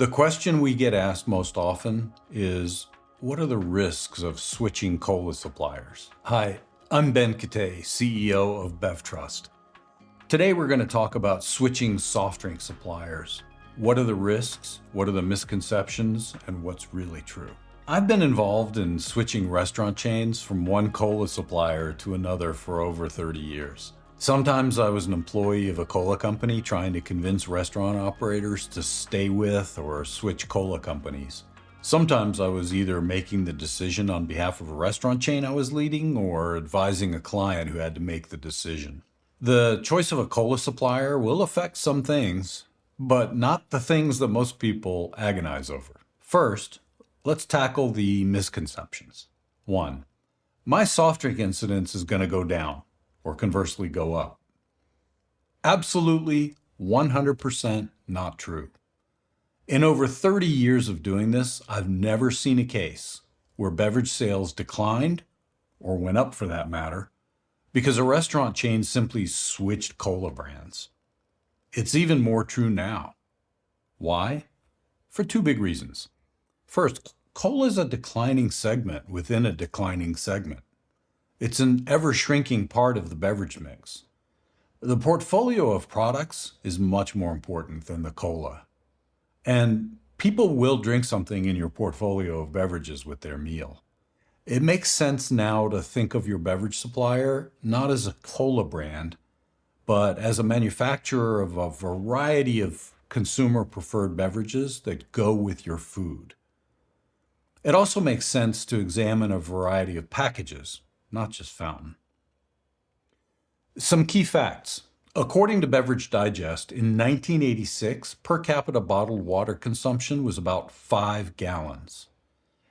The question we get asked most often is, what are the risks of switching cola suppliers? Hi, I'm Ben Kate, CEO of BevTrust. Today we're going to talk about switching soft drink suppliers. What are the risks? What are the misconceptions? And what's really true? I've been involved in switching restaurant chains from one cola supplier to another for over 30 years. Sometimes I was an employee of a cola company trying to convince restaurant operators to stay with or switch cola companies. Sometimes I was either making the decision on behalf of a restaurant chain I was leading or advising a client who had to make the decision. The choice of a cola supplier will affect some things, but not the things that most people agonize over. First, let's tackle the misconceptions. 1. My soft drink incidence is going to go down, or conversely go up. Absolutely 100% not true. In over 30 years of doing this, I've never seen a case where beverage sales declined, or went up for that matter, because a restaurant chain simply switched cola brands. It's even more true now. Why? For two big reasons. First, cola is a declining segment within a declining segment. It's an ever-shrinking part of the beverage mix. The portfolio of products is much more important than the cola. And people will drink something in your portfolio of beverages with their meal. It makes sense now to think of your beverage supplier not as a cola brand, but as a manufacturer of a variety of consumer-preferred beverages that go with your food. It also makes sense to examine a variety of packages, not just fountain. Some key facts. According to Beverage Digest, in 1986, per capita bottled water consumption was about 5 gallons.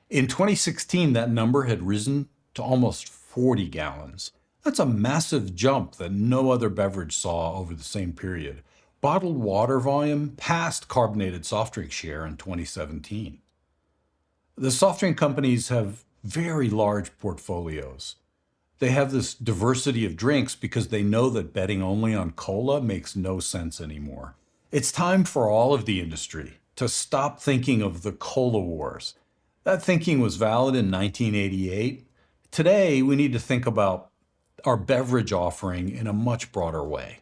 In 2016, that number had risen to almost 40 gallons. That's a massive jump that no other beverage saw over the same period. Bottled water volume passed carbonated soft drink share in 2017. The soft drink companies have very large portfolios. They have this diversity of drinks because they know that betting only on cola makes no sense anymore. It's time for all of the industry to stop thinking of the cola wars. That thinking was valid in 1988. Today, we need to think about our beverage offering in a much broader way.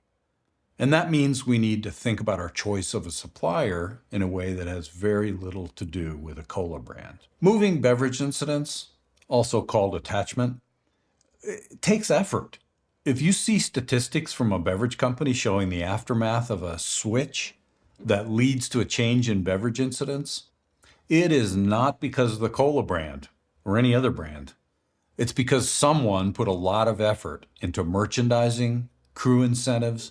And that means we need to think about our choice of a supplier in a way that has very little to do with a cola brand. Moving beverage incidents, also called attachment, it takes effort. If you see statistics from a beverage company showing the aftermath of a switch that leads to a change in beverage incidents, it is not because of the cola brand or any other brand. It's because someone put a lot of effort into merchandising, crew incentives,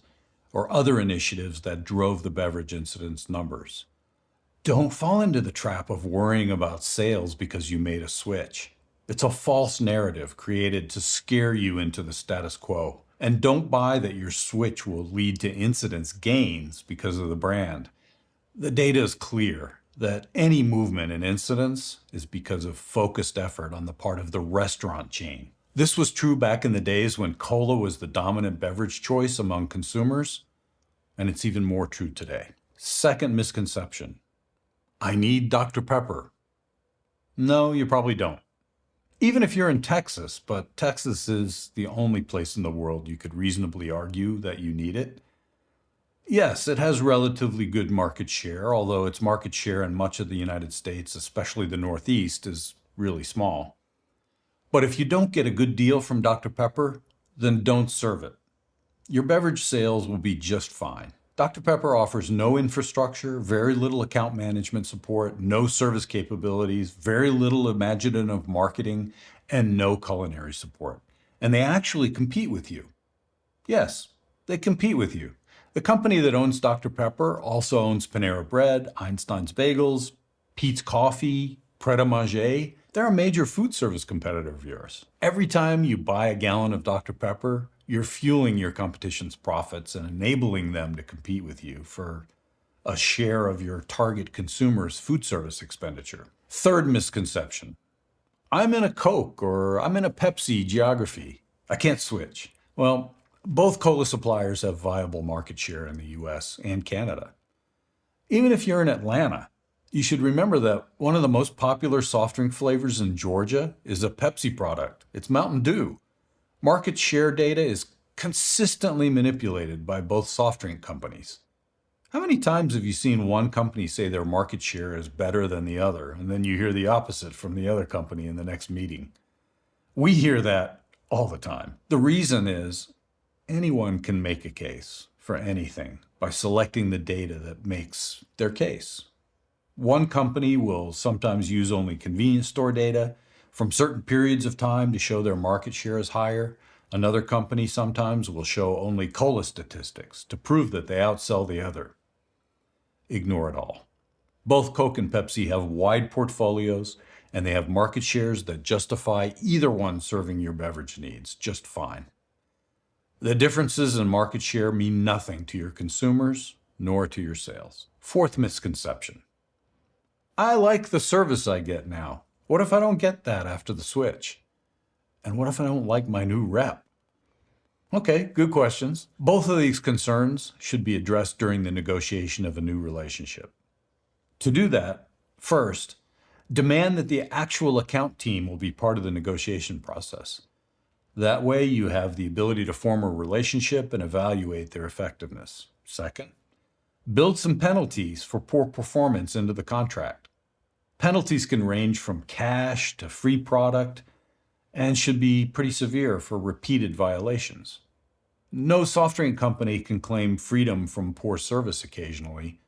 or other initiatives that drove the beverage incidence numbers. Don't fall into the trap of worrying about sales because you made a switch. It's a false narrative created to scare you into the status quo. And don't buy that your switch will lead to incidence gains because of the brand. The data is clear that any movement in incidence is because of focused effort on the part of the restaurant chain. This was true back in the days when cola was the dominant beverage choice among consumers, and it's even more true today. Second misconception, I need Dr. Pepper. No, you probably don't. Even if you're in Texas, but Texas is the only place in the world you could reasonably argue that you need it. Yes, it has relatively good market share, although its market share in much of the United States, especially the Northeast, is really small. But if you don't get a good deal from Dr. Pepper, then don't serve it. Your beverage sales will be just fine. Dr. Pepper offers no infrastructure, very little account management support, no service capabilities, very little imaginative marketing, and no culinary support. And they actually compete with you. Yes, they compete with you. The company that owns Dr. Pepper also owns Panera Bread, Einstein's Bagels, Peet's Coffee, Pret a Manger. They're a major food service competitor of yours. Every time you buy a gallon of Dr. Pepper, you're fueling your competition's profits and enabling them to compete with you for a share of your target consumer's food service expenditure. Third misconception, I'm in a Coke or I'm in a Pepsi geography. I can't switch. Well, both cola suppliers have viable market share in the US and Canada. Even if you're in Atlanta, You should remember that one of the most popular soft drink flavors in Georgia is a Pepsi product. It's Mountain Dew. Market share data is consistently manipulated by both soft drink companies. How many times have you seen one company say their market share is better than the other, and then you hear the opposite from the other company in the next meeting? We hear that all the time. The reason is anyone can make a case for anything by selecting the data that makes their case. One company will sometimes use only convenience store data from certain periods of time to show their market share is higher. Another company sometimes will show only cola statistics to prove that they outsell the other. Ignore it all. Both Coke and Pepsi have wide portfolios, and they have market shares that justify either one serving your beverage needs just fine. The differences in market share mean nothing to your consumers nor to your sales. Fourth misconception. I like the service I get now. What if I don't get that after the switch? And what if I don't like my new rep? Okay, good questions. Both of these concerns should be addressed during the negotiation of a new relationship. To do that, first, demand that the actual account team will be part of the negotiation process. That way, you have the ability to form a relationship and evaluate their effectiveness. Second, build some penalties for poor performance into the contract. Penalties can range from cash to free product and should be pretty severe for repeated violations. No soft drink company can claim freedom from poor service occasionally,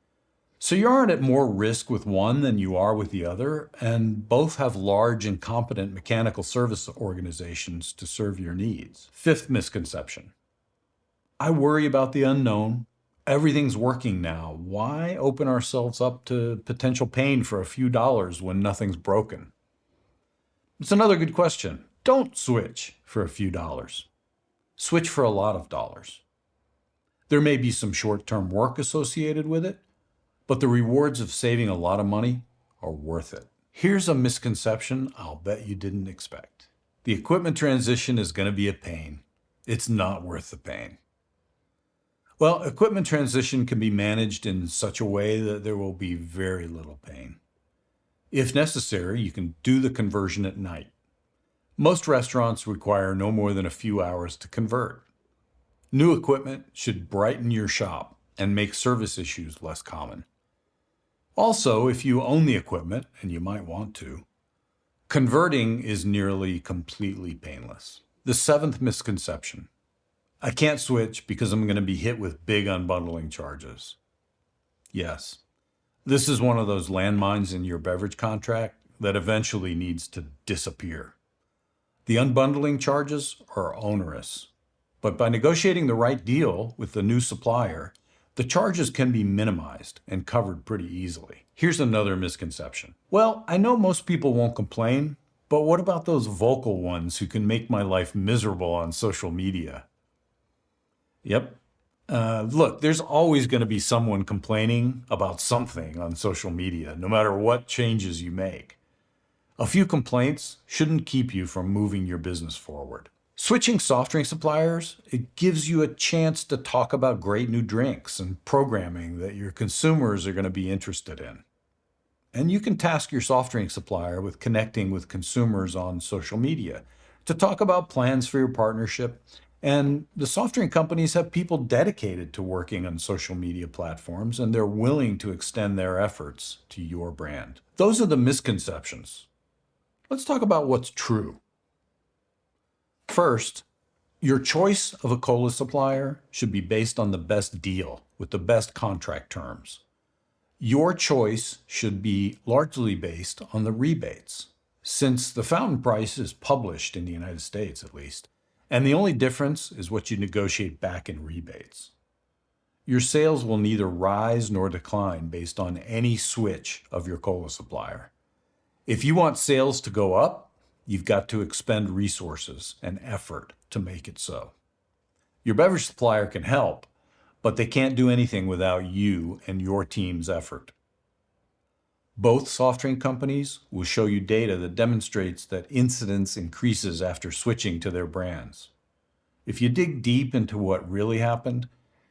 so you aren't at more risk with one than you are with the other, and both have large and competent mechanical service organizations to serve your needs. Fifth misconception. I worry about the unknown. Everything's working now. Why open ourselves up to potential pain for a few dollars when nothing's broken? It's another good question. Don't switch for a few dollars. Switch for a lot of dollars. There may be some short-term work associated with it, but the rewards of saving a lot of money are worth it. Here's a misconception I'll bet you didn't expect. The equipment transition is going to be a pain. It's not worth the pain. Well, equipment transition can be managed in such a way that there will be very little pain. If necessary, you can do the conversion at night. Most restaurants require no more than a few hours to convert. New equipment should brighten your shop and make service issues less common. Also, if you own the equipment, and you might want to, converting is nearly completely painless. The seventh misconception. I can't switch because I'm going to be hit with big unbundling charges. Yes, this is one of those landmines in your beverage contract that eventually needs to disappear. The unbundling charges are onerous, but by negotiating the right deal with the new supplier, the charges can be minimized and covered pretty easily. Here's another misconception. Well, I know most people won't complain, but what about those vocal ones who can make my life miserable on social media? Yep. Look, there's always going to be someone complaining about something on social media, no matter what changes you make. A few complaints shouldn't keep you from moving your business forward. Switching soft drink suppliers, it gives you a chance to talk about great new drinks and programming that your consumers are going to be interested in. And you can task your soft drink supplier with connecting with consumers on social media to talk about plans for your partnership. And the soft drink companies have people dedicated to working on social media platforms, and they're willing to extend their efforts to your brand. Those are the misconceptions. Let's talk about what's true. First, your choice of a cola supplier should be based on the best deal with the best contract terms. Your choice should be largely based on the rebates, since the fountain price is published in the United States at least, and the only difference is what you negotiate back in rebates. Your sales will neither rise nor decline based on any switch of your cola supplier. If you want sales to go up, you've got to expend resources and effort to make it so. Your beverage supplier can help, but they can't do anything without you and your team's effort. Both soft drink companies will show you data that demonstrates that incidence increases after switching to their brands. If you dig deep into what really happened,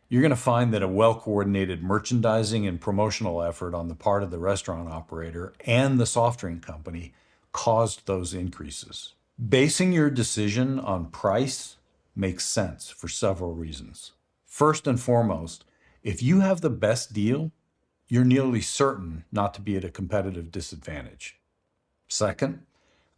You're going to find that a well-coordinated merchandising and promotional effort on the part of the restaurant operator and the soft drink company caused those increases. Basing your decision on price makes sense for several reasons. First and foremost, if you have the best deal, you're nearly certain not to be at a competitive disadvantage. Second,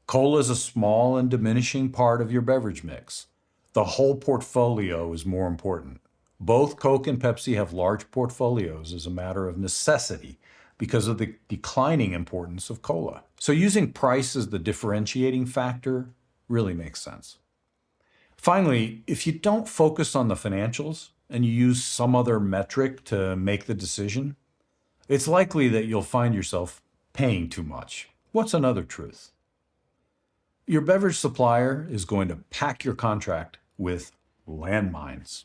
cola is a small and diminishing part of your beverage mix. The whole portfolio is more important. Both Coke and Pepsi have large portfolios as a matter of necessity because of the declining importance of cola. So using price as the differentiating factor really makes sense. Finally, if you don't focus on the financials and you use some other metric to make the decision, it's likely that you'll find yourself paying too much. What's another truth? Your beverage supplier is going to pack your contract with landmines.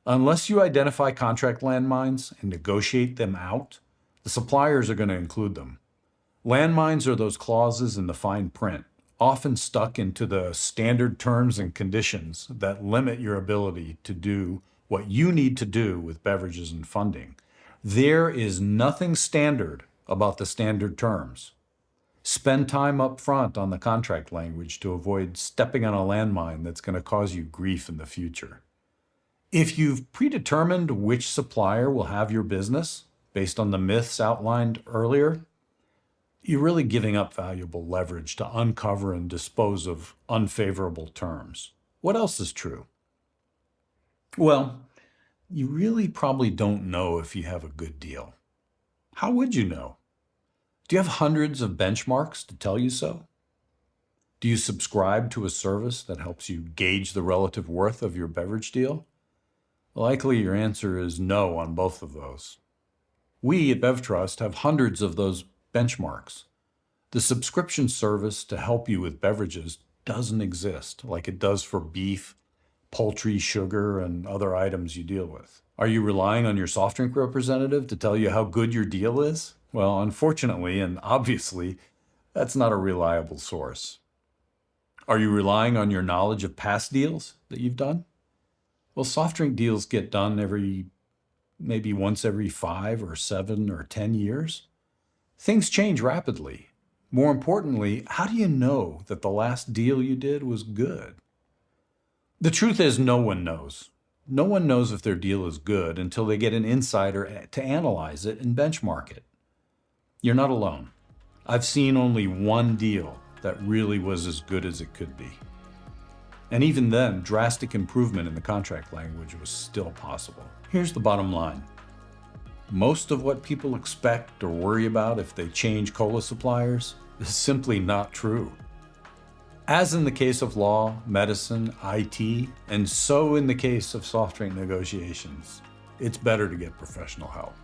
Unless you identify contract landmines and negotiate them out, the suppliers are going to include them. Landmines are those clauses in the fine print, often stuck into the standard terms and conditions that limit your ability to do what you need to do with beverages and funding. There is nothing standard about the standard terms. Spend time up front on the contract language to avoid stepping on a landmine that's going to cause you grief in the future. If you've predetermined which supplier will have your business based on the myths outlined earlier, you're really giving up valuable leverage to uncover and dispose of unfavorable terms. What else is true? Well, you really probably don't know if you have a good deal. How would you know? Do you have hundreds of benchmarks to tell you so? Do you subscribe to a service that helps you gauge the relative worth of your beverage deal? Likely your answer is no on both of those. We at BevTrust have hundreds of those benchmarks. The subscription service to help you with beverages doesn't exist like it does for beef, poultry, sugar, and other items you deal with. Are you relying on your soft drink representative to tell you how good your deal is? Well, unfortunately and obviously, that's not a reliable source. Are you relying on your knowledge of past deals that you've done? Well, soft drink deals get done maybe once every 5 or 7 or 10 years. Things change rapidly. More importantly, how do you know that the last deal you did was good? The truth is, no one knows. No one knows if their deal is good until they get an insider to analyze it and benchmark it. You're not alone. I've seen only one deal that really was as good as it could be. And even then, drastic improvement in the contract language was still possible. Here's the bottom line. Most of what people expect or worry about if they change cola suppliers is simply not true. As in the case of law, medicine, IT, and so in the case of soft drink negotiations, it's better to get professional help.